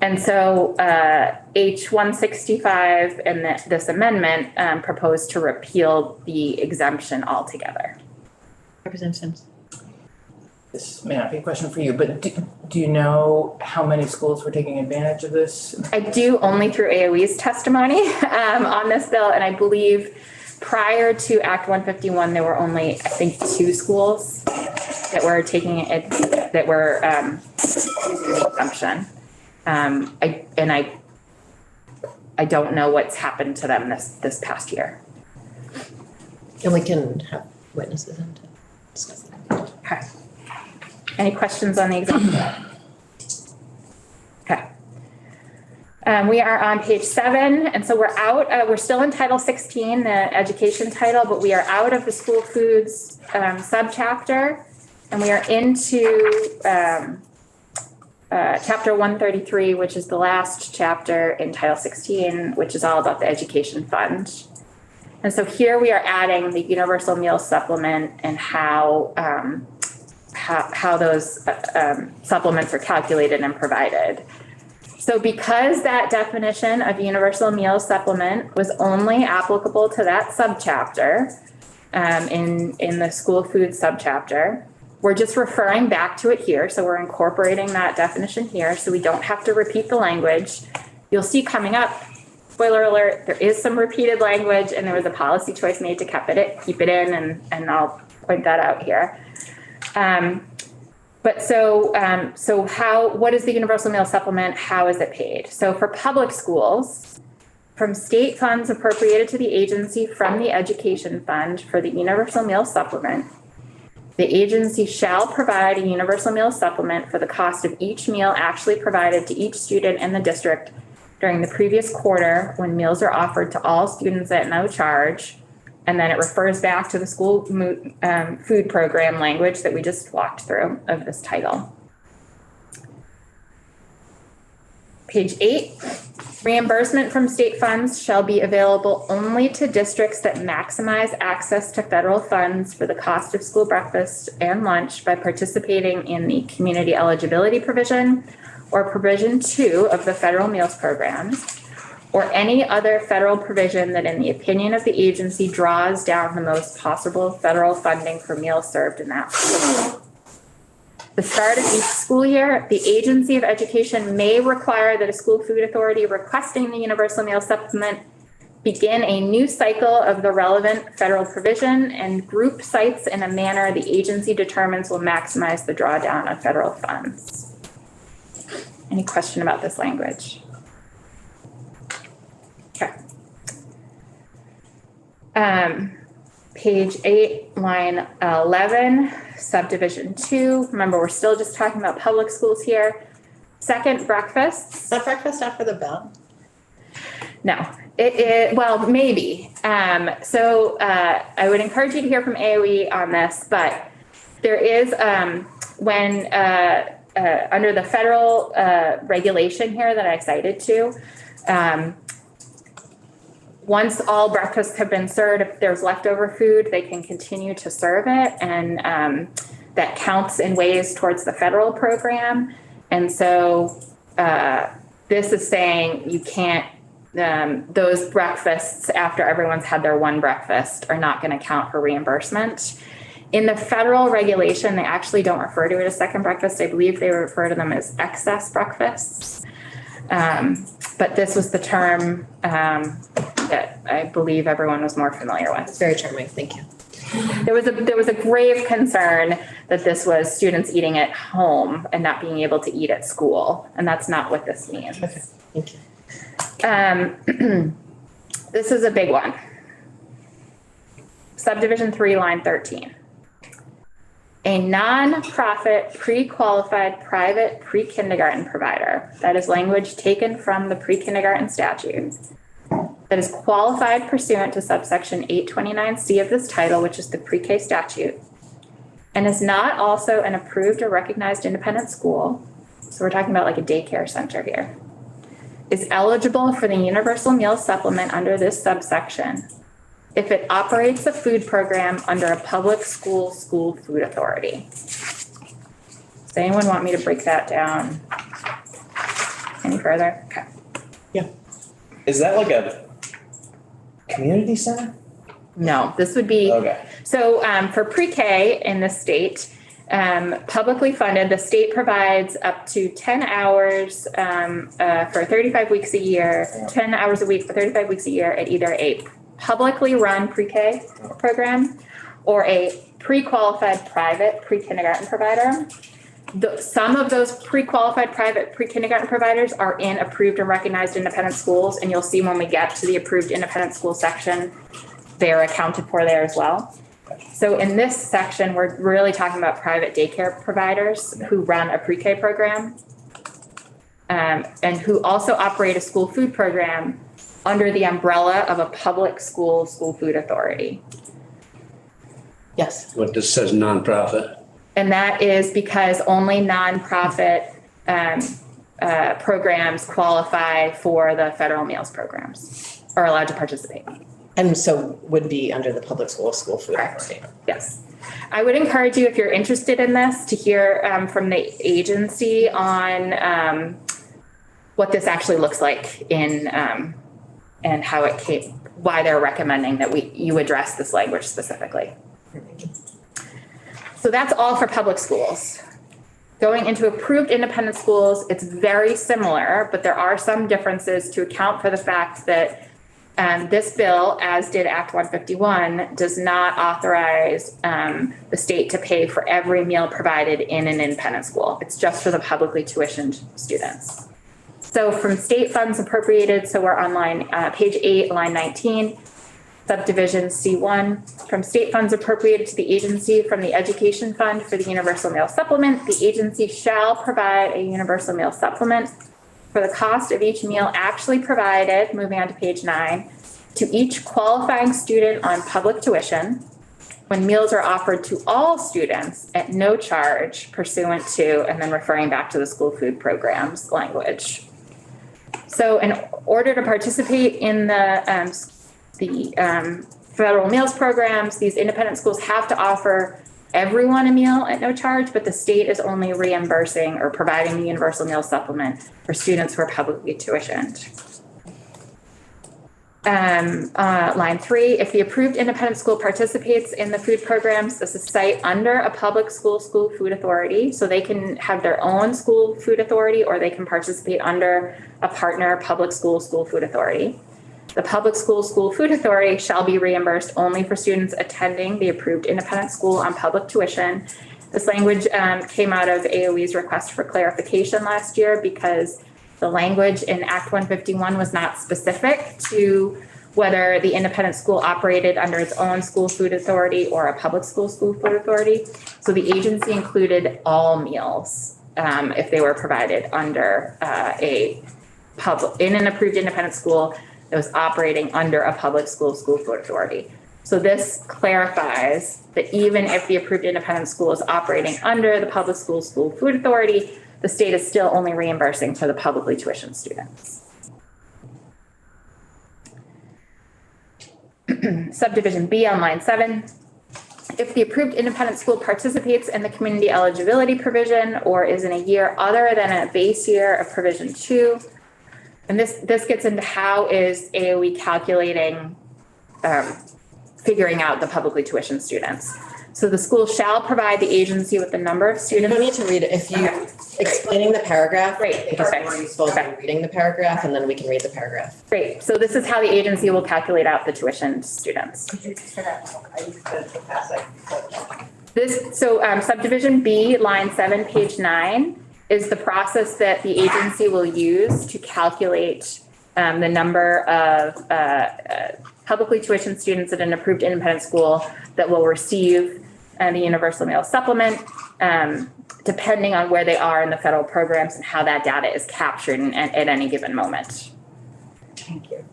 And so H165 and this amendment proposed to repeal the exemption altogether. Representative Sims. This may not be a question for you, but do you know how many schools were taking advantage of this? I do, only through AOE's testimony on this bill. And I believe prior to Act 151, there were only, I think, 2 schools that were taking it, that were using the exemption. I don't know what's happened to them this past year. And we can have witnesses and discuss that. Okay. Any questions on the exemption? Okay. We are on page 7, and so we're out. We're still in Title 16, the education title, but we are out of the school foods subchapter, and we are into Chapter 133, which is the last chapter in Title 16, which is all about the education fund. And so here we are adding the universal meal supplement and how those supplements are calculated and provided. So because that definition of universal meal supplement was only applicable to that subchapter in the school food subchapter, we're just referring back to it here. So we're incorporating that definition here so we don't have to repeat the language. You'll see coming up, spoiler alert, there is some repeated language and there was a policy choice made to keep it in, and I'll point that out here. What is the universal meal supplement? How is it paid? So for public schools, from state funds appropriated to the agency from the education fund for the universal meal supplement, the agency shall provide a universal meal supplement for the cost of each meal actually provided to each student in the district during the previous quarter when meals are offered to all students at no charge. And then it refers back to the school food program language that we just walked through of this title. Page 8, reimbursement from state funds shall be available only to districts that maximize access to federal funds for the cost of school breakfast and lunch by participating in the community eligibility provision or provision 2 of the federal meals programs, or any other federal provision that, in the opinion of the agency, draws down the most possible federal funding for meals served in that school. The start of each school year, the Agency of Education may require that a school food authority requesting the universal meal supplement begin a new cycle of the relevant federal provision and group sites in a manner the agency determines will maximize the drawdown of federal funds. Any question about this language? Okay. Page 8, line 11, subdivision 2. Remember, we're still just talking about public schools here. Second, breakfasts. Is that breakfast after the bell? No, well, maybe. So I would encourage you to hear from AOE on this, but there is when under the federal regulation here that I cited to, once all breakfasts have been served, if there's leftover food, they can continue to serve it, and that counts in ways towards the federal program. And so this is saying you can't, those breakfasts after everyone's had their one breakfast are not going to count for reimbursement. In the federal regulation, they actually don't refer to it as second breakfast. I believe they refer to them as excess breakfasts. But this was the term that I believe everyone was more familiar with. It's very charming. Thank you. There was a grave concern that this was students eating at home and not being able to eat at school, and that's not what this means. Okay, thank you. This is a big one. Subdivision 3, line 13. A nonprofit pre-qualified private pre-kindergarten provider, that is language taken from the pre-kindergarten statute, that is qualified pursuant to subsection 829C of this title, which is the pre-K statute, and is not also an approved or recognized independent school, so we're talking about like a daycare center here, is eligible for the universal meal supplement under this subsection if it operates a food program under a public school food authority. Does anyone want me to break that down any further? Okay. Is that like a community center? No, this would be, Okay. so for pre-K in the state, publicly funded, the state provides up to 10 hours for 35 weeks a year, 10 hours a week for 35 weeks a year at either a publicly run pre-K program or a pre-qualified private pre-kindergarten provider. Some of those pre-qualified private pre-kindergarten providers are in approved and recognized independent schools, and you'll see when we get to the approved independent school section, they're accounted for there as well. So in this section, we're really talking about private daycare providers who run a pre-K program and who also operate a school food program under the umbrella of a public school food authority. Yes. What this says nonprofit. And that is because only nonprofit programs qualify for the federal meals programs, are allowed to participate. And so would be under the public school food Correct. authority. Yes. I would encourage you, if you're interested in this, to hear from the agency on what this actually looks like in and how it came, why they're recommending that you address this language specifically. So that's all for public schools. Going into approved independent schools, it's very similar, but there are some differences to account for the fact that this bill, as did Act 151, does not authorize the state to pay for every meal provided in an independent school. It's just for the publicly tuitioned students. So from state funds appropriated, so we're on page 8, line 19, subdivision C1, from state funds appropriated to the agency from the education fund for the universal meal supplement, the agency shall provide a universal meal supplement for the cost of each meal actually provided, moving on to page 9, to each qualifying student on public tuition when meals are offered to all students at no charge pursuant to, and then referring back to the school food programs language. So in order to participate in the federal meals programs, these independent schools have to offer everyone a meal at no charge, but the state is only reimbursing or providing the universal meal supplement for students who are publicly tuitioned. Line 3, if the approved independent school participates in the food programs, this is site under a public school food authority. So they can have their own school food authority, or they can participate under a partner public school food authority. The public school food authority shall be reimbursed only for students attending the approved independent school on public tuition. This language came out of AOE's request for clarification last year because the language in Act 151 was not specific to whether the independent school operated under its own school food authority or a public school food authority. So the agency included all meals if they were provided under in an approved independent school that was operating under a public school food authority. So this clarifies that even if the approved independent school is operating under the public school food authority, the state is still only reimbursing for the publicly tuitioned students. Subdivision B on line 7. If the approved independent school participates in the community eligibility provision or is in a year other than a base year of provision 2, and this gets into how is AOE calculating, figuring out the publicly tuitioned students. So the school shall provide the agency with the number of You students. don't need to read it. If you explaining the paragraph, Great, I think it's perfect. more useful than reading the paragraph, and then we can read the paragraph. Great, so this is how the agency will calculate out the tuitioned students. Subdivision B, line 7, page 9, is the process that the agency will use to calculate the number of publicly tuitioned students at an approved independent school that will receive the universal meal supplement, depending on where they are in the federal programs and how that data is captured at any given moment. Thank you.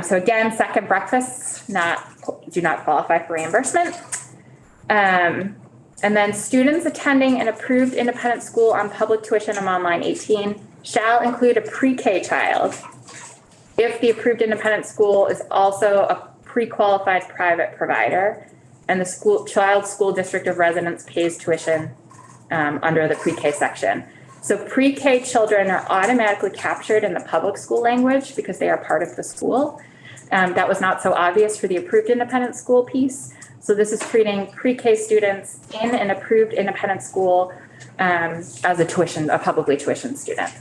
So again, second breakfasts do not qualify for reimbursement. And then students attending an approved independent school on public tuition, I'm on line 18, shall include a pre-K child if the approved independent school is also a pre-qualified private provider and the child's school district of residence pays tuition under the pre-K section. So pre-K children are automatically captured in the public school language because they are part of the school. That was not so obvious for the approved independent school piece. So this is treating pre-K students in an approved independent school as a publicly tuitioned student.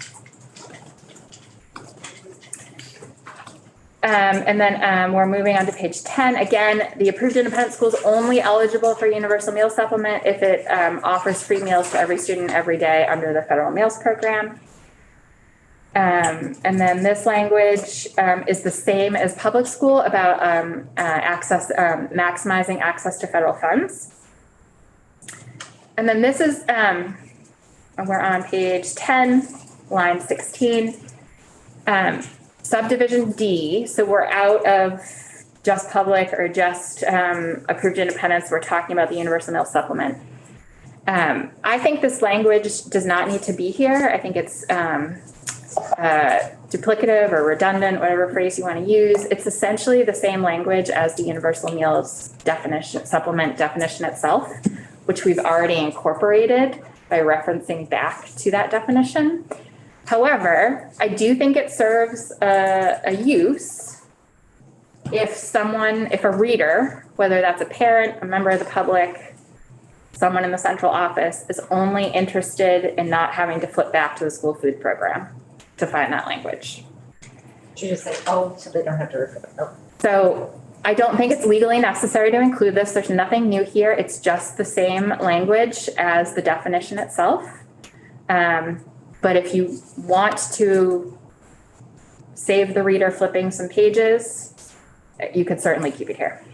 And then we're moving on to page 10. Again, the approved independent school is only eligible for universal meal supplement if it offers free meals to every student every day under the federal meals program. And then this language is the same as public school about maximizing access to federal funds. And then this is, we're on page 10, line 16. Subdivision D, so we're out of just public or just approved independents. We're talking about the universal meal supplement. I think this language does not need to be here. I think it's duplicative or redundant, whatever phrase you want to use. It's essentially the same language as the universal meals supplement definition itself, which we've already incorporated by referencing back to that definition. However, I do think it serves a use if a reader, whether that's a parent, a member of the public, someone in the central office, is only interested in not having to flip back to the school food program to find that language. Should you just say, oh, so they don't have to refer? Oh. So I don't think it's legally necessary to include this. There's nothing new here. It's just the same language as the definition itself. But if you want to save the reader flipping some pages, you could certainly keep it here.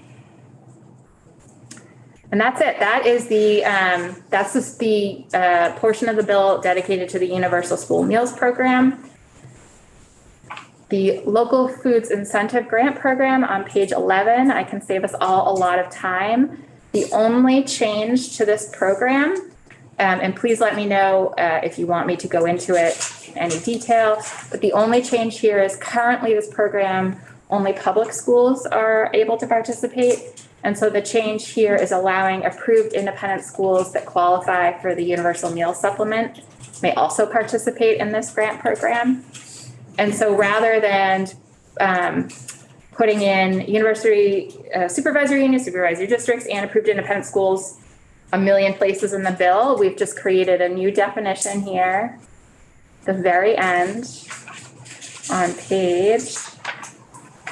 And that's it. That is that's just the portion of the bill dedicated to the Universal School Meals Program. The Local Foods Incentive Grant Program on page 11, I can save us all a lot of time. The only change to this program And please let me know if you want me to go into it in any detail. But the only change here is currently this program, only public schools are able to participate. And so the change here is allowing approved independent schools that qualify for the universal meal supplement may also participate in this grant program. And so rather than putting in university supervisory unions, supervisory districts, and approved independent schools a million places in the bill, we've just created a new definition here, the very end, on page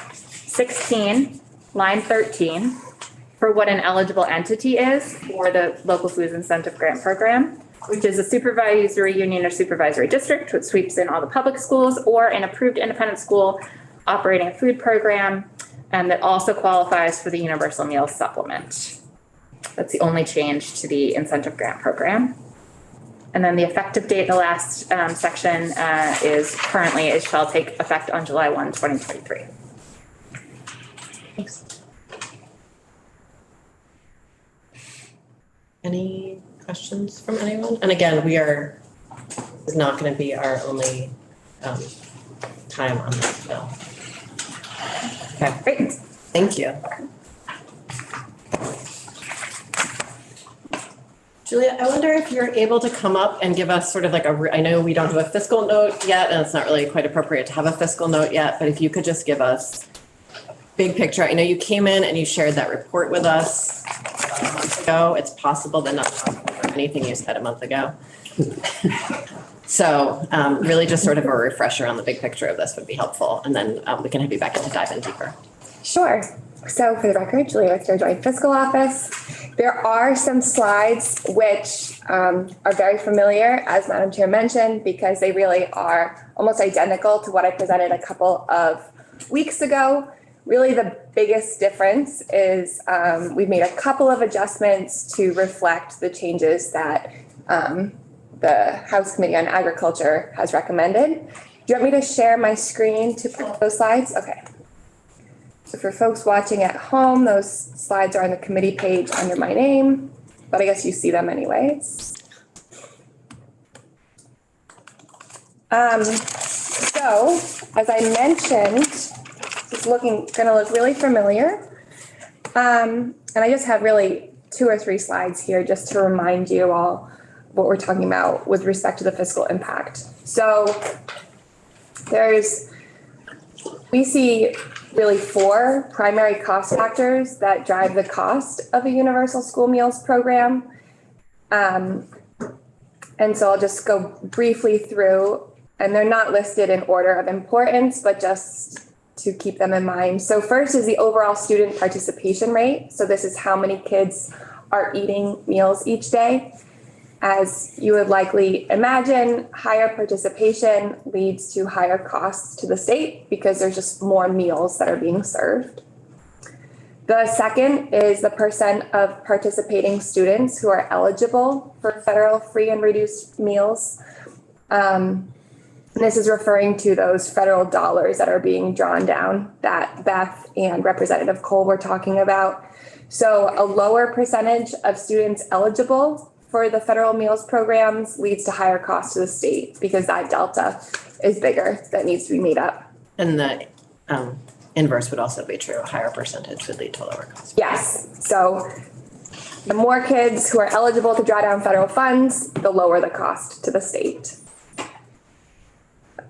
16, line 13, for what an eligible entity is for the local foods incentive grant program, which is a supervisory union or supervisory district, which sweeps in all the public schools, or an approved independent school operating a food program, and that also qualifies for the universal meal supplement. That's the only change to the incentive grant program. And then the effective date, the last section is currently, it shall take effect on July 1, 2023. Thanks. Any questions from anyone? And again, is not going to be our only time on this bill. Okay, Great. Thank you. Julia, I wonder if you're able to come up and give us sort of like I know we don't have a fiscal note yet, and it's not really quite appropriate to have a fiscal note yet, but if you could just give us a big picture. I know you came in and you shared that report with us a month ago. It's possible that not anything you said a month ago. So really just sort of a refresher on the big picture of this would be helpful. And then we can have you back in to dive in deeper. Sure. So for the record, Julia with your Joint Fiscal Office. There are some slides which are very familiar, as Madam Chair mentioned, because they really are almost identical to what I presented a couple of weeks ago. Really the biggest difference is we've made a couple of adjustments to reflect the changes that the House Committee on Agriculture has recommended. Do you want me to share my screen to put those slides? Okay. So for folks watching at home, those slides are on the committee page under my name, but I guess you see them anyways. So as I mentioned, it's gonna look really familiar. And I just have really 2 or 3 slides here just to remind you all what we're talking about with respect to the fiscal impact. So we see really 4 primary cost factors that drive the cost of a universal school meals program. And so I'll just go briefly through, and they're not listed in order of importance, but just to keep them in mind. So first is the overall student participation rate. So this is how many kids are eating meals each day. As you would likely imagine, higher participation leads to higher costs to the state because there's just more meals that are being served. The second is the percent of participating students who are eligible for federal free and reduced meals. This is referring to those federal dollars that are being drawn down that Beth and Representative Cole were talking about. So a lower percentage of students eligible for the federal meals programs leads to higher costs to the state because that delta is bigger that needs to be made up. And the inverse would also be true. A higher percentage would lead to lower costs. Yes. So the more kids who are eligible to draw down federal funds, the lower the cost to the state.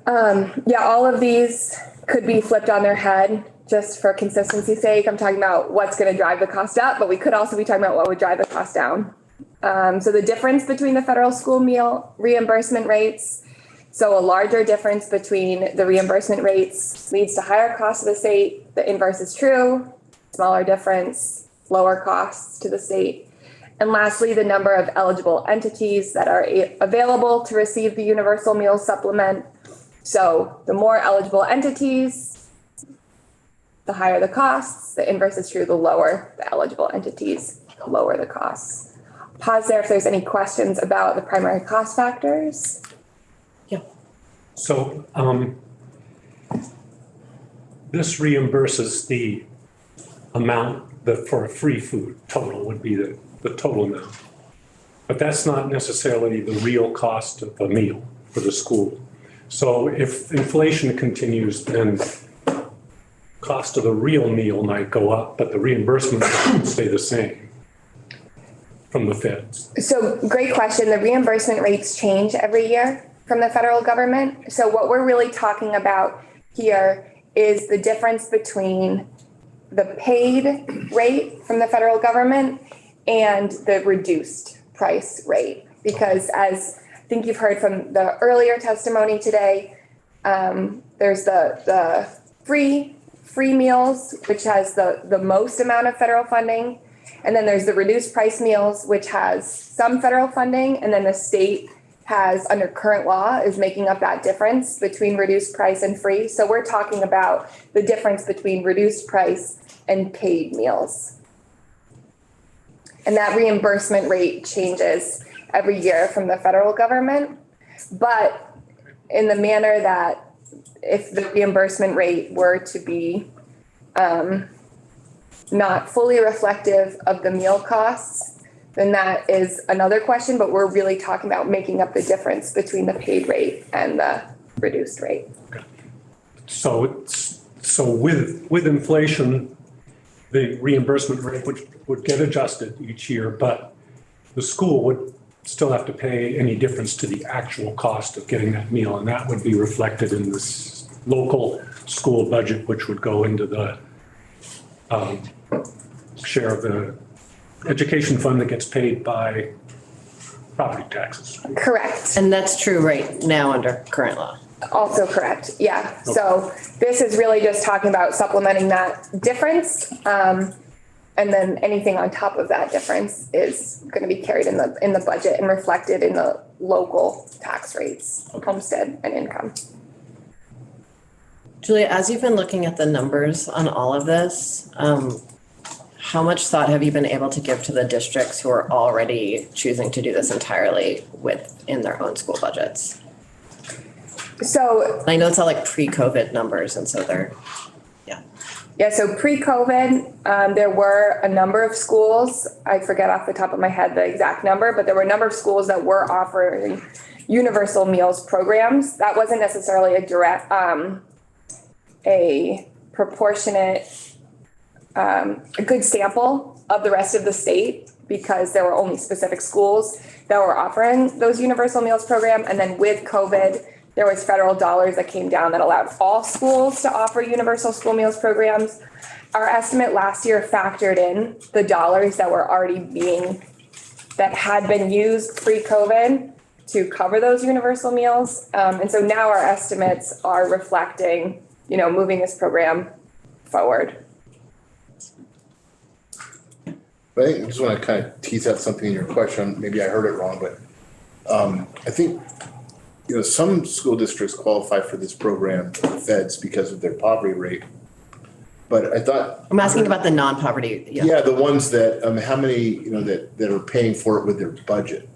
All of these could be flipped on their head just for consistency's sake. I'm talking about what's going to drive the cost up, but we could also be talking about what would drive the cost down. So the difference between the federal school meal reimbursement rates, so a larger difference between the reimbursement rates leads to higher costs to the state. The inverse is true, smaller difference, lower costs to the state. And lastly, the number of eligible entities that are available to receive the universal meal supplement. So the more eligible entities, the higher the costs. The inverse is true, the lower the eligible entities, the lower the costs. Pause there if there's any questions about the primary cost factors. Yeah. So this reimburses the amount that for free food total would be the total amount. but that's not necessarily the real cost of a meal for the school. So if inflation continues, then cost of the real meal might go up, but the reimbursement will stay the same from the feds. So great question. The reimbursement rates change every year from the federal government. So what we're really talking about here is the difference between the paid rate from the federal government and the reduced price rate. Because as I think you've heard from the earlier testimony today, there's the free meals, which has the most amount of federal funding. And then there's the reduced price meals, which has some federal funding. And then the state has, under current law, is making up that difference between reduced price and free. So we're talking about the difference between reduced price and paid meals. And that reimbursement rate changes every year from the federal government, but in the manner that if the reimbursement rate were to be not fully reflective of the meal costs, then that is another question, but we're really talking about making up the difference between the paid rate and the reduced rate. So with inflation, the reimbursement rate would get adjusted each year, but the school would still have to pay any difference to the actual cost of getting that meal, and that would be reflected in this local school budget, which would go into the share of the education fund that gets paid by property taxes. Correct. And that's true right now under current law. Also correct, yeah. Okay. So this is really just talking about supplementing that difference. And then anything on top of that difference is going to be carried in the budget and reflected in the local tax rates, homestead and income. Julia, as you've been looking at the numbers on all of this, how much thought have you been able to give to the districts who are already choosing to do this entirely within their own school budgets? So I know it's all like pre-COVID numbers, and so they're, yeah, so pre-COVID, there were a number of schools, I forget off the top of my head the exact number, but there were a number of schools that were offering universal meals programs. That wasn't necessarily a direct, a proportionate, a good sample of the rest of the state, because there were only specific schools that were offering those universal meals program. And then with COVID, there was federal dollars that came down that allowed all schools to offer universal school meals programs. Our estimate last year factored in the dollars that were already that had been used pre-COVID to cover those universal meals. And so now our estimates are reflecting, moving this program forward. But I just want to kind of tease out something in your question. Maybe I heard it wrong, but I think some school districts qualify for this program, feds, because of their poverty rate. But I thought. I'm asking about the non-poverty. Yeah, the ones that, how many, that are paying for it with their budget?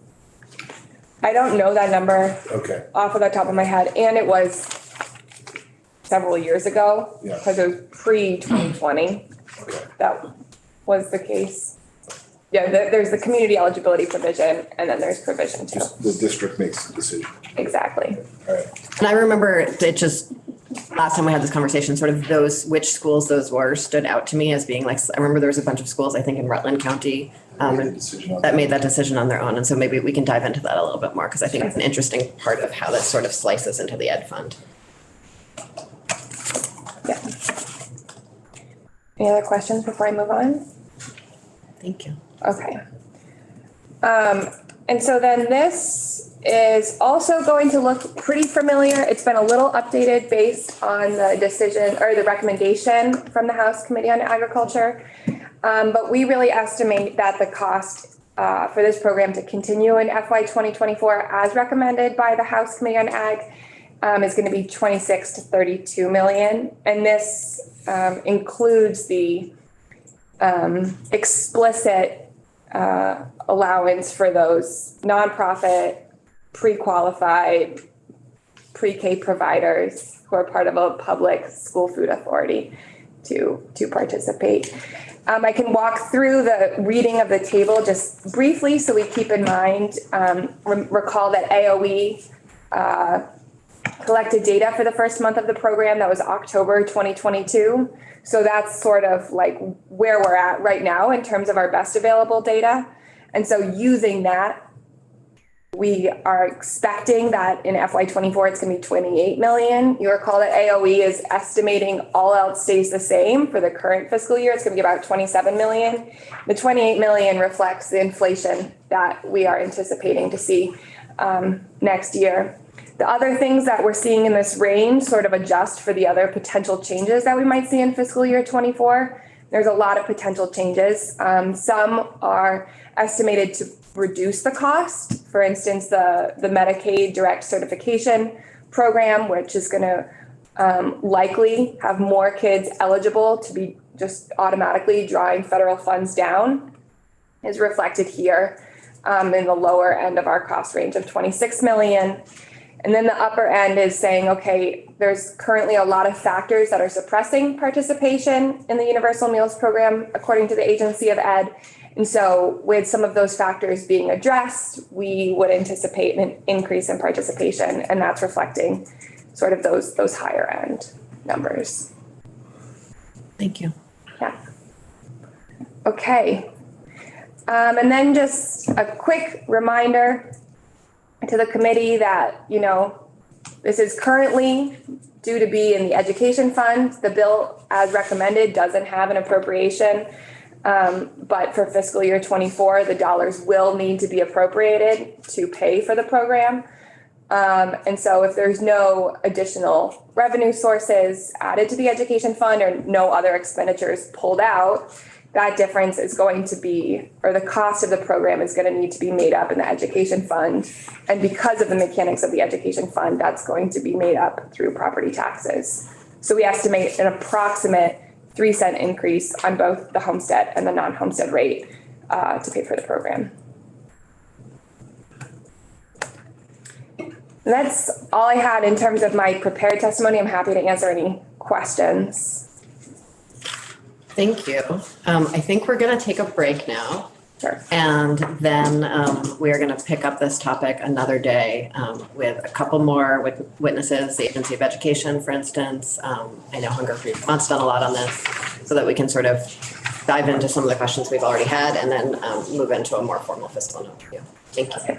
I don't know that number. Okay. Off of the top of my head. And it was several years ago. Yeah. Because it was pre-2020. Okay. That was the case. Yeah, there's the community eligibility provision, and then there's provision two. Just the district makes the decision. Exactly. All right. And I remember it just, last time we had this conversation, sort of which schools those were stood out to me as being like, I remember there was a bunch of schools, I think in Rutland County, that made that decision on their own. And so maybe we can dive into that a little bit more, because I think it's an interesting part of how this sort of slices into the ed fund. Yeah. Any other questions before I move on? Thank you. Okay. And so then this is also going to look pretty familiar. It's been a little updated based on the decision or the recommendation from the House Committee on Agriculture. But we really estimate that the cost for this program to continue in FY 2024 as recommended by the House Committee on Ag is going to be 26 to 32 million. And this includes the explicit allowance for those nonprofit, pre-qualified, pre-K providers who are part of a public school food authority to participate. I can walk through the reading of the table just briefly so we keep in mind, recall that AOE collected data for the first month of the program. That was October 2022. So that's sort of like where we're at right now in terms of our best available data. And so using that, we are expecting that in FY24, it's going to be 28 million. You recall that AOE is estimating all else stays the same for the current fiscal year. It's going to be about 27 million. The 28 million reflects the inflation that we are anticipating to see next year. The other things that we're seeing in this range sort of adjust for the other potential changes that we might see in fiscal year 24. There's a lot of potential changes. Some are estimated to reduce the cost. For instance, the Medicaid direct certification program, which is going to likely have more kids eligible to be just automatically drawing federal funds down, is reflected here in the lower end of our cost range of 26 million. And then the upper end is saying, okay, there's currently a lot of factors that are suppressing participation in the Universal Meals Program, according to the Agency of Ed. And so with some of those factors being addressed, we would anticipate an increase in participation, and that's reflecting sort of those higher end numbers. Thank you. Yeah. Okay. And then just a quick reminder to the committee that, you know, this is currently due to be in the education fund. The bill, as recommended, doesn't have an appropriation. But for fiscal year 24, the dollars will need to be appropriated to pay for the program. And so if there's no additional revenue sources added to the education fund or no other expenditures pulled out, that difference is going to be, or the cost of the program is going to need to be made up in the education fund. And because of the mechanics of the education fund, that's going to be made up through property taxes. So we estimate an approximate 3-cent increase on both the homestead and the non-homestead rate to pay for the program. That's all I had in terms of my prepared testimony. I'm happy to answer any questions. Thank you. I think we're going to take a break now. Sure. And then we are going to pick up this topic another day with a couple more witnesses, the Agency of Education, for instance. I know Hunger Free Vermont's done a lot on this, so that we can sort of dive into some of the questions we've already had and then move into a more formal fiscal overview. Thank you.